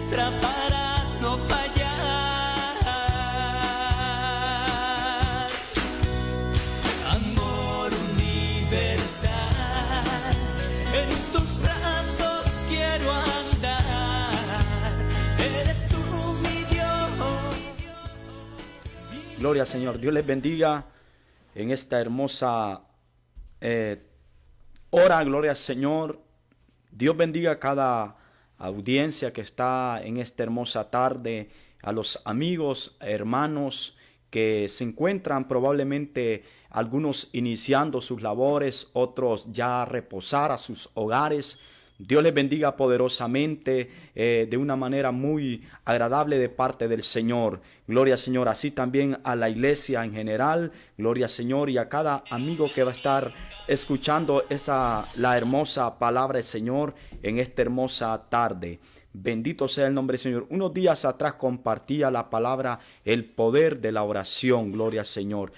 diestra para no fallar. Amor universal, en tus brazos quiero andar. Eres tú mi Dios. Gloria al Señor. Dios les bendiga en esta hermosa hora. Gloria al Señor. Dios bendiga a cada audiencia que está en esta hermosa tarde, a los amigos, hermanos que se encuentran probablemente algunos iniciando sus labores, otros ya a reposar a sus hogares. Dios les bendiga poderosamente de una manera muy agradable de parte del Señor. Gloria al Señor. Así también a la iglesia en general. Gloria al Señor. Y a cada amigo que va a estar escuchando la hermosa palabra del Señor en esta hermosa tarde. Bendito sea el nombre del Señor. Unos días atrás compartía la palabra el poder de la oración. Gloria al Señor.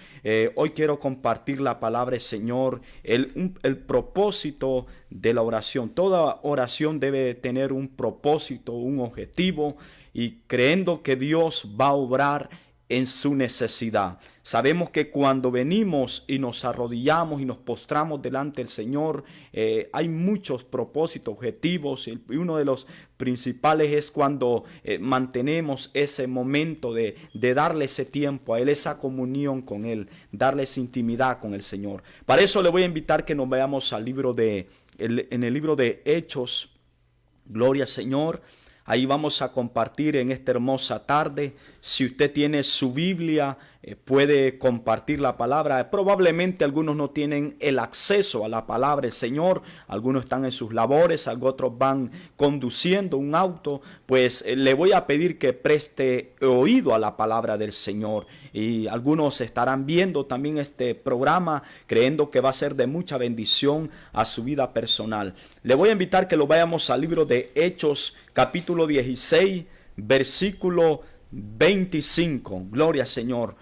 Hoy quiero compartir la palabra del Señor, el propósito de la oración. Toda oración debe tener un propósito, un objetivo, y creyendo que Dios va a obrar en su necesidad. Sabemos que cuando venimos y nos arrodillamos y nos postramos delante del Señor, hay muchos propósitos, objetivos, y uno de los principales es cuando mantenemos ese momento de darle ese tiempo a Él, esa comunión con Él, darle esa intimidad con el Señor. Para eso le voy a invitar que nos veamos en el libro de Hechos. Gloria al Señor. Ahí vamos a compartir en esta hermosa tarde. Si usted tiene su Biblia, puede compartir la palabra. Probablemente algunos no tienen el acceso a la palabra del Señor. Algunos están en sus labores, otros van conduciendo un auto. Pues le voy a pedir que preste oído a la palabra del Señor. Y algunos estarán viendo también este programa creyendo que va a ser de mucha bendición a su vida personal. Le voy a invitar que lo vayamos al libro de Hechos, capítulo 16, versículo 25. Gloria al Señor.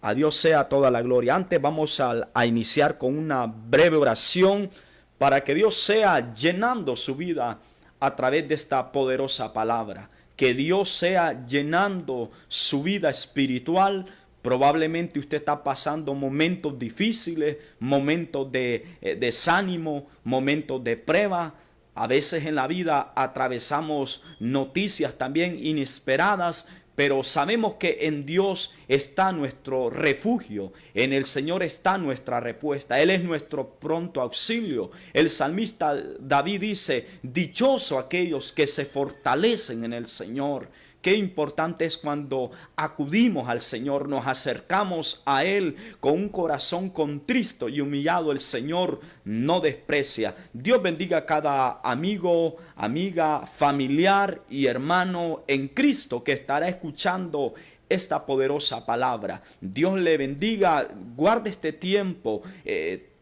A Dios sea toda la gloria. Antes vamos a iniciar con una breve oración para que Dios sea llenando su vida a través de esta poderosa palabra. Que Dios sea llenando su vida espiritual. Probablemente usted está pasando momentos difíciles, momentos de desánimo, momentos de prueba. A veces en la vida atravesamos noticias también inesperadas, pero sabemos que en Dios está nuestro refugio, en el Señor está nuestra respuesta, Él es nuestro pronto auxilio. El salmista David dice, dichoso aquellos que se fortalecen en el Señor. Qué importante es cuando acudimos al Señor, nos acercamos a Él con un corazón contristo y humillado. El Señor no desprecia. Dios bendiga a cada amigo, amiga, familiar y hermano en Cristo que estará escuchando esta poderosa palabra. Dios le bendiga, guarde este tiempo.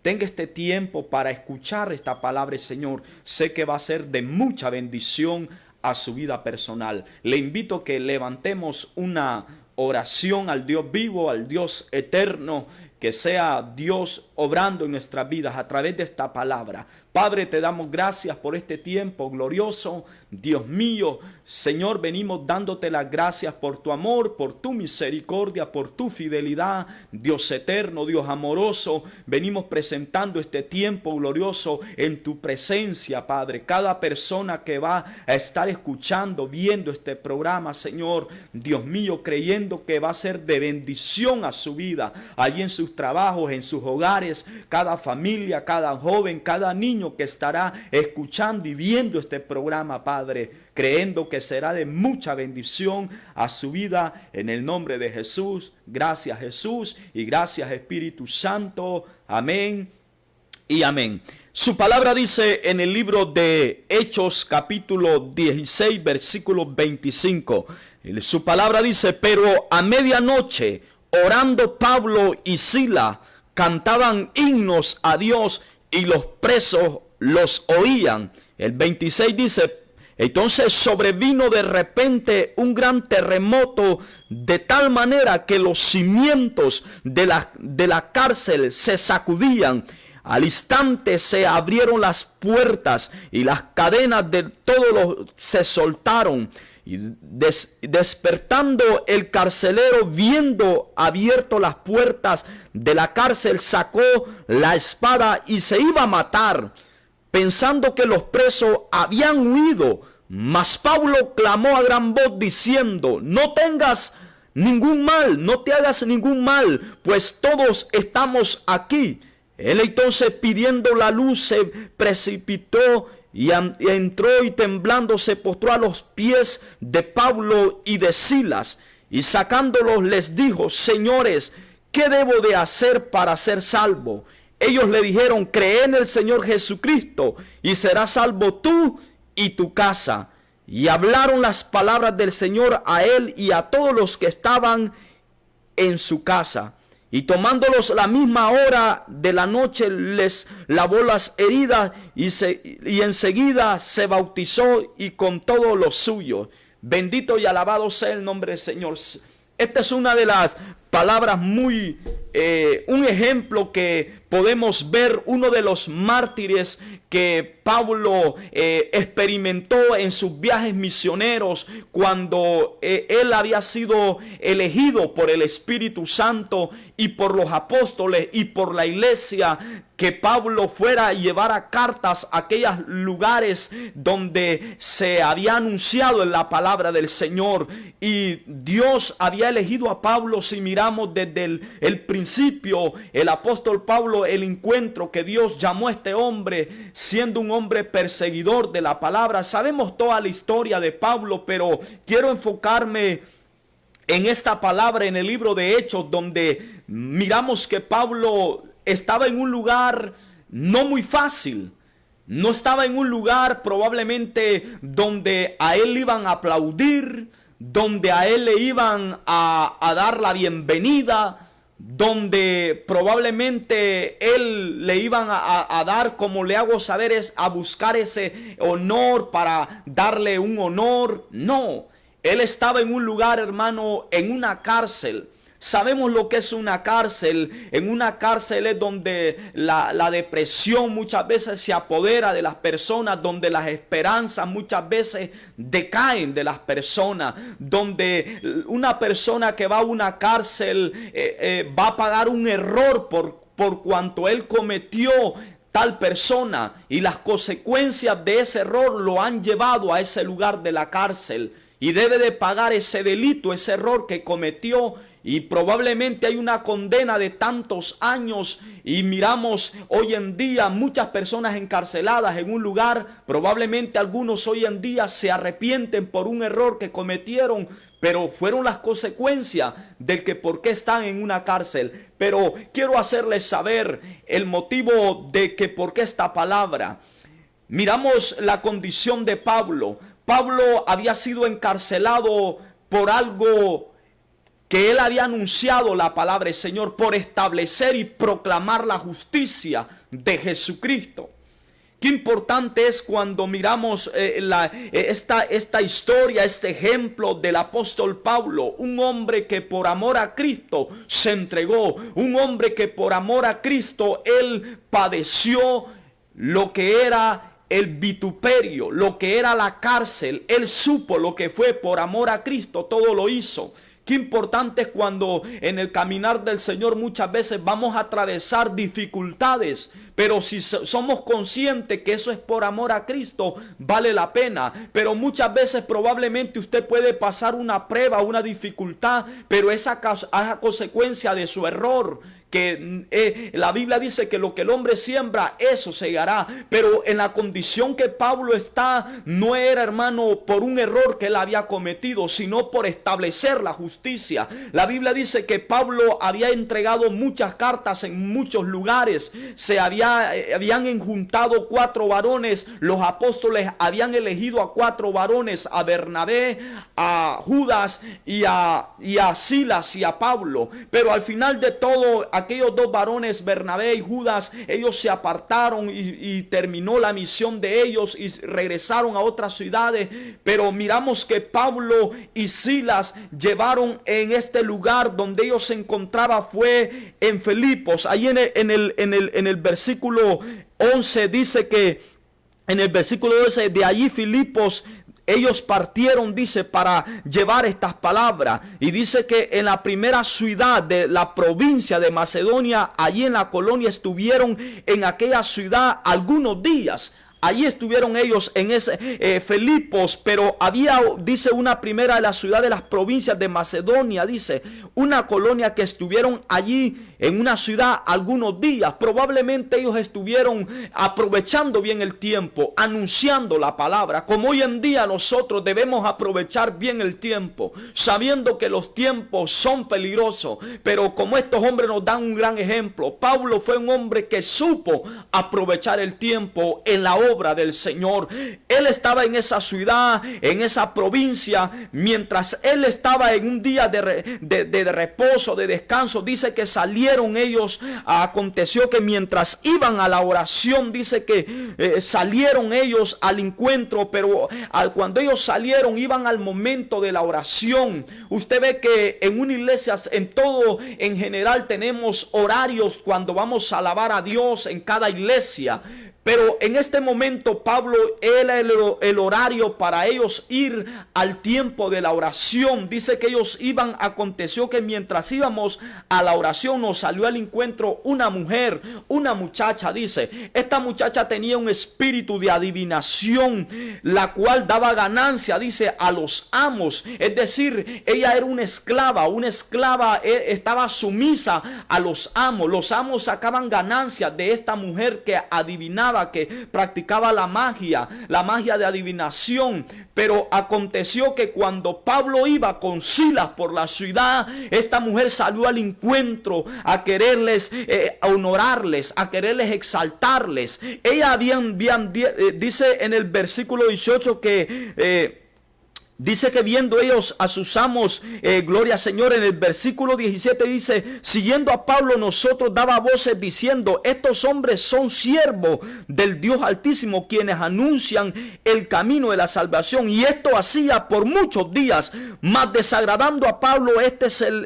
Tenga este tiempo para escuchar esta palabra, Señor. Sé que va a ser de mucha bendición a su vida personal. Le invito a que levantemos una oración al Dios vivo, al Dios eterno, que sea Dios obrando en nuestras vidas a través de esta palabra. Padre, te damos gracias por este tiempo glorioso. Dios mío, Señor, venimos dándote las gracias por tu amor, por tu misericordia, por tu fidelidad. Dios eterno, Dios amoroso, venimos presentando este tiempo glorioso en tu presencia, Padre. Cada persona que va a estar escuchando, viendo este programa, Señor, Dios mío, creyendo que va a ser de bendición a su vida, allí en sus trabajos, en sus hogares, cada familia, cada joven, cada niño que estará escuchando y viendo este programa, Padre, creyendo que será de mucha bendición a su vida, en el nombre de Jesús. Gracias, Jesús, y gracias, Espíritu Santo. Amén y amén. Su palabra dice en el libro de Hechos, capítulo 16, versículo 25. Su palabra dice, pero a medianoche, orando Pablo y Sila, cantaban himnos a Dios y los presos los oían. El 26 dice, entonces sobrevino de repente un gran terremoto, de tal manera que los cimientos de la cárcel se sacudían. Al instante se abrieron las puertas y las cadenas de todos se soltaron. Y despertando el carcelero, viendo abierto las puertas de la cárcel, sacó la espada y se iba a matar, pensando que los presos habían huido. Mas Pablo clamó a gran voz diciendo: no tengas ningún mal, no te hagas ningún mal, pues todos estamos aquí. Él entonces, pidiendo la luz, se precipitó y entró, y temblando se postró a los pies de Pablo y de Silas, y sacándolos les dijo: señores, ¿qué debo de hacer para ser salvo? Ellos le dijeron: cree en el Señor Jesucristo y serás salvo tú y tu casa. Y hablaron las palabras del Señor a él y a todos los que estaban en su casa. Y tomándolos la misma hora de la noche, les lavó las heridas y enseguida se bautizó, y con todos los suyos. Bendito y alabado sea el nombre del Señor. Esta es una de las palabras un ejemplo que podemos ver, uno de los mártires que Pablo experimentó en sus viajes misioneros, cuando él había sido elegido por el Espíritu Santo y por los apóstoles y por la iglesia, que Pablo fuera a llevar cartas a aquellos lugares donde se había anunciado en la palabra del Señor. Y Dios había elegido a Pablo. Si miramos desde el principio, el apóstol Pablo, el encuentro que Dios llamó a este hombre, siendo un hombre perseguidor de la palabra. Sabemos toda la historia de Pablo, pero quiero enfocarme en esta palabra en el libro de Hechos, donde miramos que Pablo estaba en un lugar no muy fácil. No estaba en un lugar probablemente donde a él iban a aplaudir, donde a él le iban a dar la bienvenida, donde probablemente él le iban a dar, como le hago saber, es a buscar ese honor para darle un honor. No, él estaba en un lugar, hermano, en una cárcel. Sabemos lo que es una cárcel. En una cárcel es donde la depresión muchas veces se apodera de las personas, donde las esperanzas muchas veces decaen de las personas, donde una persona que va a una cárcel va a pagar un error por cuanto él cometió tal persona, y las consecuencias de ese error lo han llevado a ese lugar de la cárcel, y debe de pagar ese delito, ese error que cometió. Y probablemente hay una condena de tantos años. Y miramos hoy en día muchas personas encarceladas en un lugar. Probablemente algunos hoy en día se arrepienten por un error que cometieron, pero fueron las consecuencias del que por qué están en una cárcel. Pero quiero hacerles saber el motivo de que por qué esta palabra. Miramos la condición de Pablo. Pablo había sido encarcelado por algo que él había anunciado la palabra del Señor, por establecer y proclamar la justicia de Jesucristo. Qué importante es cuando miramos esta historia, este ejemplo del apóstol Pablo, un hombre que por amor a Cristo se entregó, un hombre que por amor a Cristo él padeció lo que era el vituperio, lo que era la cárcel. Él supo lo que fue por amor a Cristo, todo lo hizo. Qué importante es cuando en el caminar del Señor muchas veces vamos a atravesar dificultades, pero si somos conscientes que eso es por amor a Cristo, vale la pena. Pero muchas veces probablemente usted puede pasar una prueba, una dificultad, pero esa consecuencia de su error. Que la Biblia dice que lo que el hombre siembra, eso segará. Pero en la condición que Pablo está, no era, hermano, por un error que él había cometido, sino por establecer la justicia. La Biblia dice que Pablo había entregado muchas cartas en muchos lugares. Habían enjuntado 4 varones. Los apóstoles habían elegido a 4 varones: a Bernabé, a Judas y a Silas y a Pablo. Pero al final de todo, aquellos 2 varones, Bernabé y Judas, ellos se apartaron y terminó la misión de ellos y regresaron a otras ciudades. Pero miramos que Pablo y Silas llevaron en este lugar donde ellos se encontraban, fue en Filipos. Ahí en el versículo versículo 11 dice que, en el versículo 12, de allí Filipos, ellos partieron, dice, para llevar estas palabras. Y dice que en la primera ciudad de la provincia de Macedonia, allí en la colonia, estuvieron en aquella ciudad algunos días. Allí estuvieron ellos en ese Filipos, pero había, dice, una primera de las ciudades de las provincias de Macedonia, dice, una colonia que estuvieron allí en una ciudad algunos días. Probablemente ellos estuvieron aprovechando bien el tiempo, anunciando la palabra, como hoy en día nosotros debemos aprovechar bien el tiempo, sabiendo que los tiempos son peligrosos, pero como estos hombres nos dan un gran ejemplo. Pablo fue un hombre que supo aprovechar el tiempo en la obra del Señor. Él estaba en esa ciudad, en esa provincia, mientras él estaba en un día de reposo, de descanso. Dice que salieron ellos, aconteció que mientras iban a la oración, dice que salieron ellos al encuentro, pero cuando ellos salieron, iban al momento de la oración. Usted ve que en una iglesia, en todo, en general, tenemos horarios cuando vamos a alabar a Dios en cada iglesia. Pero en este momento Pablo era el horario para ellos ir al tiempo de la oración. Dice que ellos iban, aconteció que mientras íbamos a la oración nos salió al encuentro una mujer, una muchacha, dice. Esta muchacha tenía un espíritu de adivinación, la cual daba ganancia, dice, a los amos. Es decir, ella era una esclava estaba sumisa a los amos. Los amos sacaban ganancias de esta mujer que adivinaba, que practicaba la magia de adivinación. Pero aconteció que cuando Pablo iba con Silas por la ciudad, esta mujer salió al encuentro a quererles honorarles, a quererles exaltarles. Ella dice en el versículo 18 que dice que viendo ellos a sus amos, gloria al Señor, en el versículo 17 dice, siguiendo a Pablo nosotros daba voces diciendo, estos hombres son siervos del Dios Altísimo, quienes anuncian el camino de la salvación. Y esto hacía por muchos días, mas desagradando a Pablo,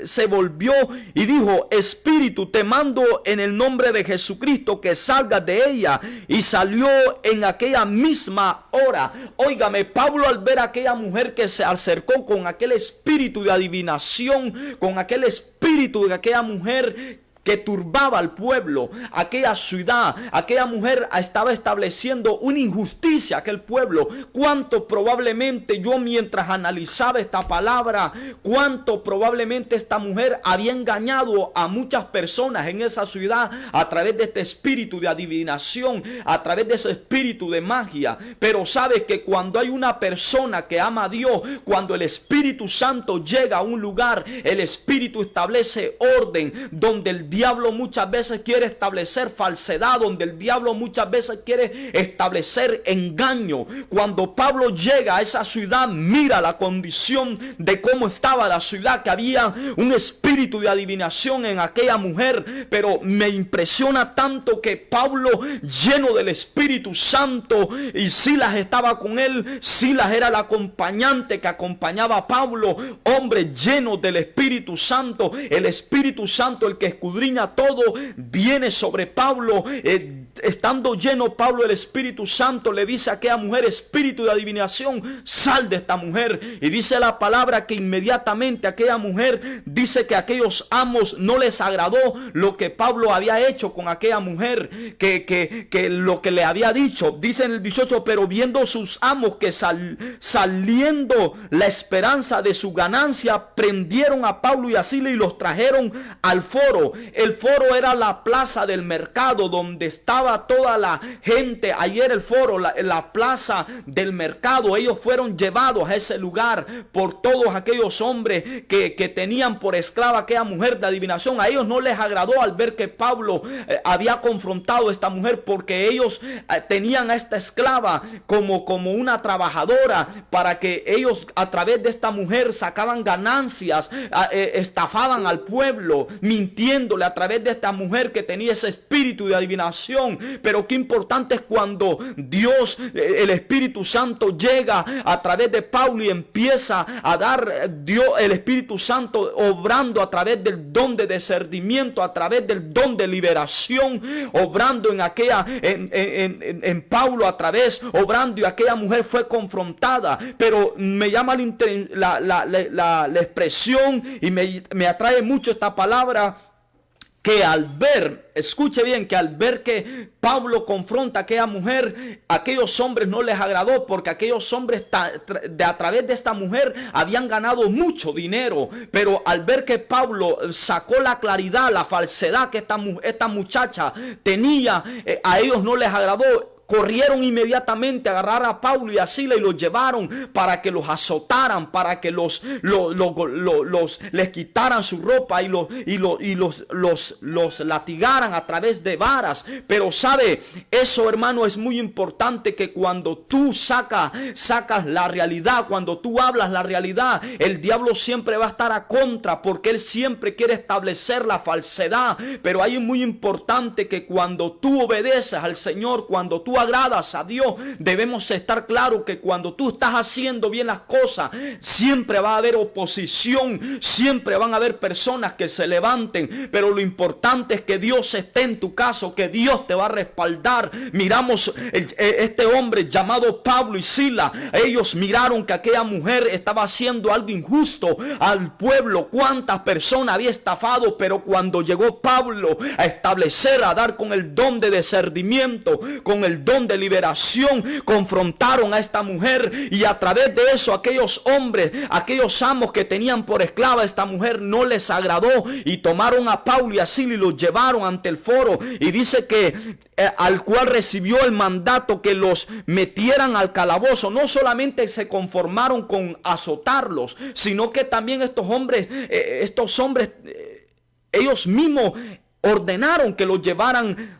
se volvió y dijo, espíritu, te mando en el nombre de Jesucristo que salgas de ella. Y salió en aquella misma hora. Óigame, Pablo al ver a aquella mujer que se acercó con aquel espíritu de adivinación, con aquel espíritu de aquella mujer que turbaba al pueblo, aquella ciudad, aquella mujer estaba estableciendo una injusticia a aquel pueblo. Cuánto probablemente yo, mientras analizaba esta palabra, cuánto probablemente esta mujer había engañado a muchas personas en esa ciudad a través de este espíritu de adivinación, a través de ese espíritu de magia. Pero sabes que cuando hay una persona que ama a Dios, cuando el Espíritu Santo llega a un lugar, el Espíritu establece orden. Donde el diablo muchas veces quiere establecer falsedad, donde el diablo muchas veces quiere establecer engaño. Cuando Pablo llega a esa ciudad, mira la condición de cómo estaba la ciudad, que había un espíritu de adivinación en aquella mujer. Pero me impresiona tanto que Pablo, lleno del Espíritu Santo, y Silas estaba con él. Silas era el acompañante que acompañaba a Pablo, hombre lleno del Espíritu Santo. El Espíritu Santo, el que escudriña todo, viene sobre Pablo. Estando lleno Pablo del Espíritu Santo, le dice a aquella mujer, espíritu de adivinación, sal de esta mujer. Y dice la palabra que inmediatamente aquella mujer, dice que a aquellos amos no les agradó lo que Pablo había hecho con aquella mujer, que lo que le había dicho. Dice en el 18, pero viendo sus amos que saliendo la esperanza de su ganancia, prendieron a Pablo y a Silas y los trajeron al foro. El foro era la plaza del mercado donde estaba toda la gente. Ayer el foro, la plaza del mercado. Ellos fueron llevados a ese lugar por todos aquellos hombres que tenían por esclava a aquella mujer de adivinación. A ellos no les agradó al ver que Pablo había confrontado a esta mujer, porque ellos tenían a esta esclava como una trabajadora, para que ellos a través de esta mujer sacaban ganancias, estafaban al pueblo, mintiéndole a través de esta mujer que tenía ese espíritu de adivinación. liberación. Pero qué importante es cuando Dios, el Espíritu Santo, llega a través de Pablo y empieza a dar el Espíritu Santo obrando a través del don de discernimiento, a través del don de liberación, obrando en Pablo, obrando, y aquella mujer fue confrontada. Pero me llama la expresión y me atrae mucho esta palabra, que al ver, escuche bien, que al ver que Pablo confronta a aquella mujer, aquellos hombres no les agradó, porque aquellos hombres a través de esta mujer habían ganado mucho dinero. Pero al ver que Pablo sacó la claridad, la falsedad que esta muchacha tenía, a ellos no les agradó. Corrieron inmediatamente a agarrar a Pablo y a Silas y los llevaron para que los azotaran, para que les quitaran su ropa y los latigaran a través de varas. Pero sabe, eso, hermano, es muy importante, que cuando tú sacas la realidad, cuando tú hablas la realidad, el diablo siempre va a estar a contra, porque él siempre quiere establecer la falsedad. Pero ahí es muy importante que cuando tú obedeces al Señor, cuando tú agradas a Dios, debemos estar claros que cuando tú estás haciendo bien las cosas, siempre va a haber oposición, siempre van a haber personas que se levanten, pero lo importante es que Dios esté en tu caso, que Dios te va a respaldar. Miramos este hombre llamado Pablo y Silas, ellos miraron que aquella mujer estaba haciendo algo injusto al pueblo, cuántas personas había estafado, pero cuando llegó Pablo a establecer, a dar con el don de discernimiento, con el don de liberación, confrontaron a esta mujer, y a través de eso aquellos hombres, aquellos amos que tenían por esclava a esta mujer, no les agradó y tomaron a Pablo y a Silas y los llevaron ante el foro, y dice que al cual recibió el mandato que los metieran al calabozo. No solamente se conformaron con azotarlos, sino que también estos hombres, ellos mismos ordenaron que los llevaran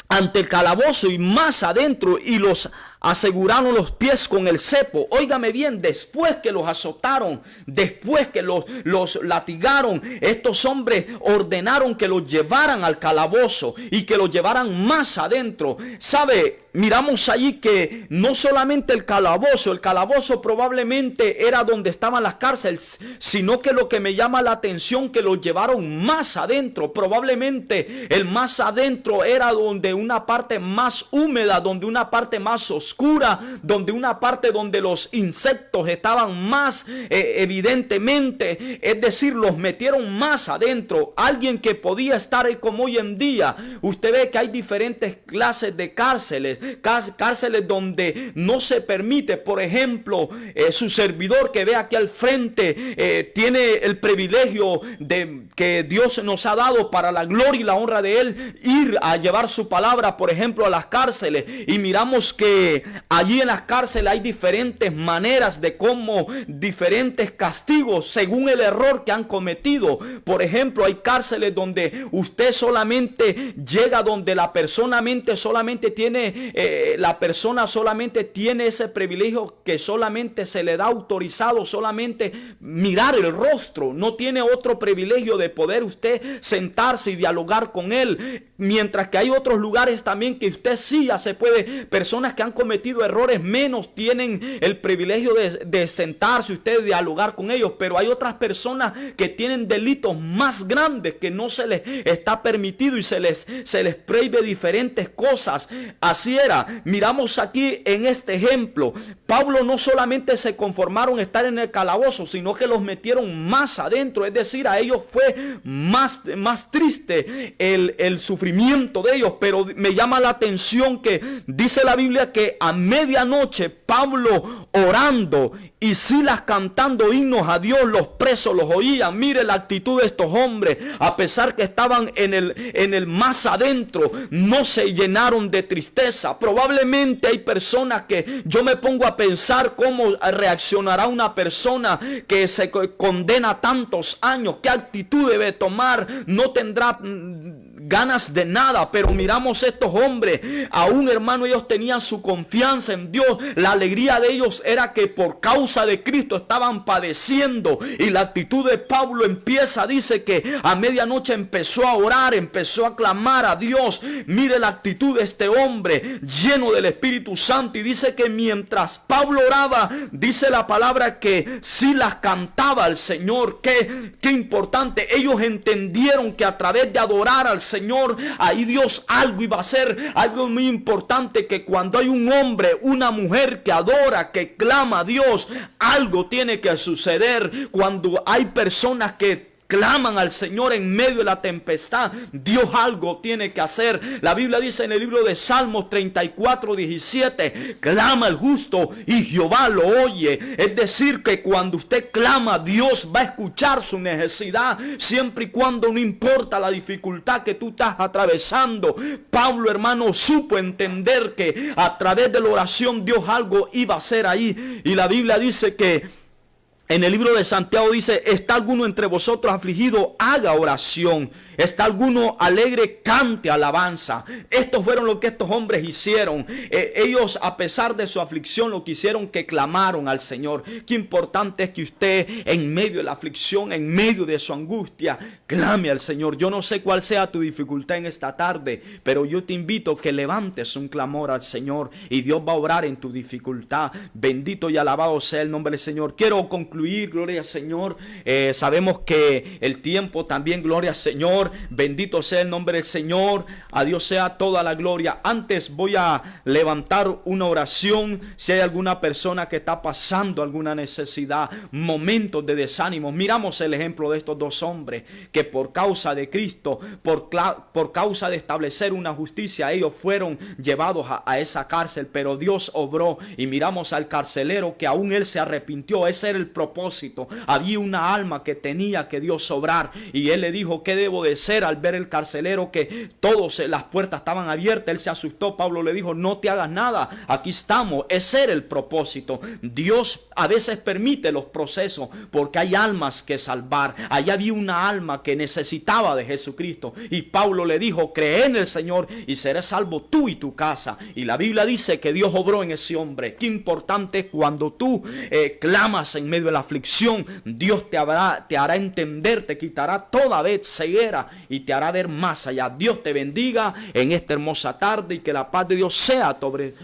ante el calabozo y más adentro, y los aseguraron los pies con el cepo. Óigame bien, después que los azotaron, después que los latigaron, estos hombres ordenaron que los llevaran al calabozo y que los llevaran más adentro. ¿Sabe? Miramos allí que no solamente el calabozo probablemente era donde estaban las cárceles, sino que lo que me llama la atención, que los llevaron más adentro. Probablemente el más adentro era donde una parte más húmeda, donde una parte más oscura, donde una parte donde los insectos estaban más evidentemente, es decir, los metieron más adentro. Alguien que podía estar ahí, como hoy en día, usted ve que hay diferentes clases de cárceles donde no se permite, por ejemplo, su servidor que ve aquí al frente, tiene el privilegio de que Dios nos ha dado para la gloria y la honra de él, ir a llevar su palabra, por ejemplo, a las cárceles, y miramos que allí en las cárceles hay diferentes maneras de cómo, diferentes castigos según el error que han cometido. Por ejemplo, hay cárceles donde usted solamente llega, donde la persona solamente tiene ese privilegio, que solamente se le da autorizado solamente mirar el rostro, no tiene otro privilegio de poder usted sentarse y dialogar con él. Mientras que hay otros lugares también que usted sí ya se puede, personas que han cometido errores menos tienen el privilegio de sentarse usted y dialogar con ellos, pero hay otras personas que tienen delitos más grandes que no se les está permitido y se les prohíbe diferentes cosas. Así era. Miramos aquí en este ejemplo, Pablo no solamente se conformaron estar en el calabozo, sino que los metieron más adentro, es decir, a ellos fue más triste el sufrimiento de ellos. Pero me llama la atención que dice la Biblia que a medianoche Pablo orando y Silas cantando himnos a Dios, los presos los oían. Mire la actitud de estos hombres, a pesar que estaban en el más adentro, no se llenaron de tristeza. Probablemente hay personas que yo me pongo a pensar cómo reaccionará una persona que se condena tantos años, qué actitud debe tomar. No tendrá ganas de nada, pero miramos estos hombres, aún hermano, ellos tenían su confianza en Dios. La alegría de ellos era que por causa de Cristo estaban padeciendo, y la actitud de Pablo empieza, dice que a medianoche empezó a orar, empezó a clamar a Dios. Mire la actitud de este hombre lleno del Espíritu Santo, y dice que mientras Pablo oraba, dice la palabra que Silas cantaba al Señor. Qué importante. Ellos entendieron que a través de adorar al Señor, ahí Dios algo iba a hacer, algo muy importante, que cuando hay un hombre, una mujer que adora, que clama a Dios, algo tiene que suceder. Cuando hay personas que claman al Señor en medio de la tempestad, Dios algo tiene que hacer. La Biblia dice en el libro de Salmos 34:17, clama el justo y Jehová lo oye. Es decir, que cuando usted clama, Dios va a escuchar su necesidad, siempre y cuando no importa la dificultad que tú estás atravesando. Pablo, hermano, supo entender que a través de la oración Dios algo iba a hacer ahí. Y la Biblia dice que en el libro de Santiago dice: ¿está alguno entre vosotros afligido? Haga oración. ¿Está alguno alegre? Cante alabanza. Estos fueron lo que estos hombres hicieron. Ellos, a pesar de su aflicción, lo que hicieron, que clamaron al Señor. Qué importante es que usted, en medio de la aflicción, en medio de su angustia, clame al Señor. Yo no sé cuál sea tu dificultad en esta tarde, pero yo te invito a que levantes un clamor al Señor, y Dios va a obrar en tu dificultad. Bendito y alabado sea el nombre del Señor. Quiero concluir, gloria al Señor. Sabemos que el tiempo también, gloria al Señor. Bendito sea el nombre del Señor. A Dios sea toda la gloria. Antes voy a levantar una oración. Si hay alguna persona que está pasando alguna necesidad, momentos de desánimo. Miramos el ejemplo de estos dos hombres que por causa de Cristo, por causa de establecer una justicia, ellos fueron llevados a esa cárcel, pero Dios obró. Y miramos al carcelero que aún él se arrepintió. Ese era el propósito. Había una alma que tenía que Dios obrar, y él le dijo: ¿qué debo de ser? Al ver el carcelero que las puertas estaban abiertas, él se asustó. Pablo le dijo: no te hagas nada, aquí estamos. Ese era el propósito. Dios a veces permite los procesos porque hay almas que salvar. Allá había una alma que necesitaba de Jesucristo, y Pablo le dijo: cree en el Señor y serás salvo tú y tu casa. Y la Biblia dice que Dios obró en ese hombre. Qué importante es cuando tú clamas en medio de la aflicción. Dios te hará entender, te quitará toda vez ceguera y te hará ver más allá. Dios te bendiga en esta hermosa tarde, y que la paz de Dios sea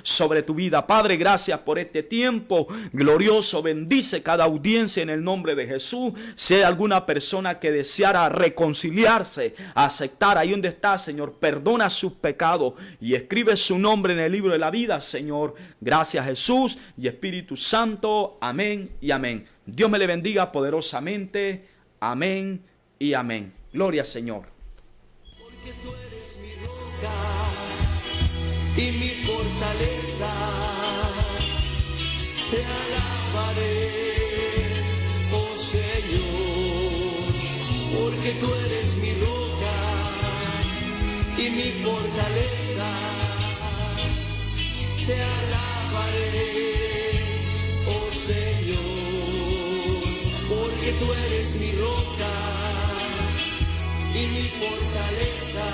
sobre tu vida. Padre, gracias por este tiempo glorioso. Bendice cada audiencia en el nombre de Jesús. Si hay alguna persona que deseara reconciliarse, aceptar ahí donde está, Señor, perdona sus pecados y escribe su nombre en el libro de la vida, Señor. Gracias, Jesús y Espíritu Santo. Amén y amén. Dios me le bendiga poderosamente. Amén y amén. Gloria al Señor. Porque tú eres mi roca y mi fortaleza, te alabaré, oh Señor. Porque tú eres mi roca y mi fortaleza, te alabaré, oh Señor. Porque tú eres mi roca y mi fortaleza.